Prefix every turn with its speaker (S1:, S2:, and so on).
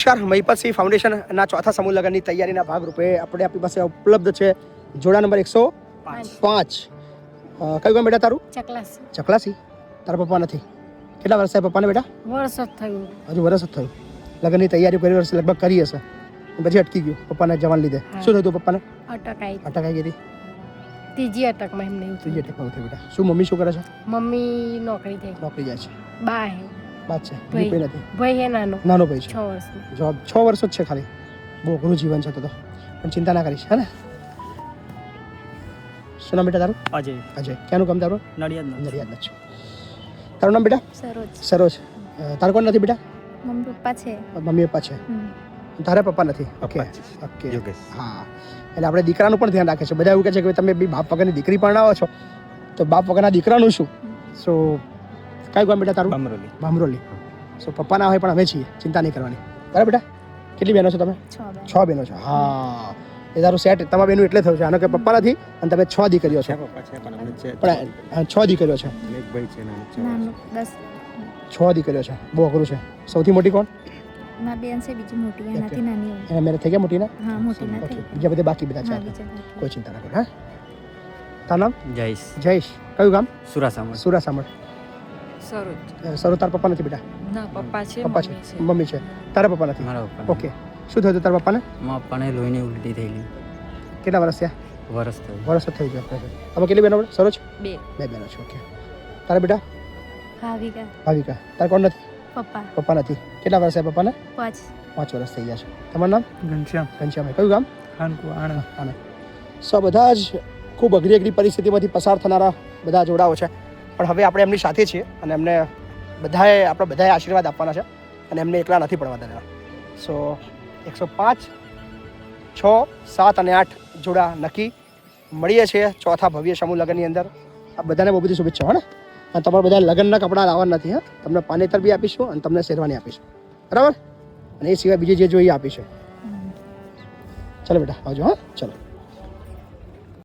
S1: નમસ્કાર, મહિપતસિંહ ફાઉન્ડેશનના ચોથા સમૂહ લગ્નની તૈયારીના ભાગરૂપે આપણી પાસે ઉપલબ્ધ છે જોડા નંબર 105. કયું ગામ બેટા તારું? ચકલાસી. તારા પપ્પા નથી. કેટલા વર્ષ થયા પપ્પાને બેટા?
S2: વર્ષ જ થયું.
S1: હજુ વર્ષ જ થયું. લગ્નની તૈયારી કરી વર્ષ લગભગ કરી હશે, પછી અટકી ગયું પપ્પાને જવાન લીધે. શું થયું પપ્પાને? અટક આવી ગઈ.
S2: ત્રીજી અટકમાં એમને એવું
S1: ત્રીજી અટકમાં થયું બેટા. શું મમ્મી શું કરે છે?
S2: મમ્મી નોકરી
S1: જાય છે.
S2: બા હે
S1: બાદ છે, બીજું કોઈ નથી.
S2: ભાઈ હે નાનો
S1: ભાઈ છે.
S2: 6 વર્ષનો.
S1: જોબ 6 વર્ષ જ છે ખાલી. બહુ અઘરું જીવન છે તો પણ ચિંતા ના કરીશ, હે ને? શું નામ બેટા તારું? અજય. ક્યાંનું કામ તારું? નડિયાદનું છે. તારું નામ બેટા? સરોજ. તારું કોણ નથી બેટા? મમ્મી પપ્પા છે. તારા પપ્પા નથી. ઓકે. હા, એટલે આપણે દીકરાનું પણ ધ્યાન રાખે છે. બધા એવું કહે છે કે તમે બી બાપ વગરની દીકરી પણ આવો છો, તો બાપ વગરના દીકરાનું શું? સો કયું ગામ બેટા તારું? ભામરોલી. સો પપ્પા ના હોય પણ અમે છીએ, ચિંતા નહીં કરવાની. બરાબર બેટા? કેટલી બહેનો છો તમે? 6 બહેનો છો. હા, એ તારું સેટ. તમારા બહેનું એટલે થયું છે આનો કે પપ્પા નથી અને તમે 6 દીકરીઓ છો. પણ 6 દીકરીઓ છે. 6 દીકરીઓ છે. બહુ અઘરું છે. સૌથી મોટી કોણ? એના મેરેજ થઈ ગયા? મોટી ના? બીજા બધા બાકી બધા છે. કોઈ ચિંતા ના કરો. હા, તારું નામ? જયેશ. કયું ગામ? સુરાસામળ. સરોજ. તારા પપ્પા નથી બેટા? પપ્પા છે. મમ્મી છે. તારા પપ્પા નથી? ઓકે. શું થયું તારા પપ્પાને?
S3: પપ્પાને લોહીની ઉલટી થયેલી.
S1: કેટલા વર્ષ થયા? વર્ષ જ થઈ ગયા. તમે કેટલી બહેનો? સરોજ? 2 બહેનો છે. ઓકે. તારા બેટા? ભાવિકા. તારે કોણ નથી? પપ્પા નથી. કેટલા વર્ષ થયા પપ્પાને? 5 વર્ષ થઈ ગયા છે. તમારું નામ? ઘનશ્યામ. કયું ગામ? આણંદ. સો બધા જ ખૂબ અઘરી પરિસ્થિતિમાંથી પસાર થનારા બધા જોડાઓ છે, પણ હવે આપણે એમની સાથે છીએ અને એમને આપણે બધાએ આશીર્વાદ આપવાના છે અને એમને એકલા નથી પડવા દેવાના. સો 105, 6, 7 અને 8 જોડા નક્કી. મળીએ છીએ ચોથા ભવ્ય સમૂહ લગ્નની અંદર. આ બધાને બહુ બધી શુભેચ્છાઓ. ને અને તમારા બધા લગ્નના કપડાં લાવવાના નથી. હા, તમને પાનેતર બી આપીશું અને તમને શેરવાની આપીશું. બરાબર? અને એ સિવાય બીજી જે જોઈએ આપીશું. ચલો બેટા આવજો. હા, ચલો.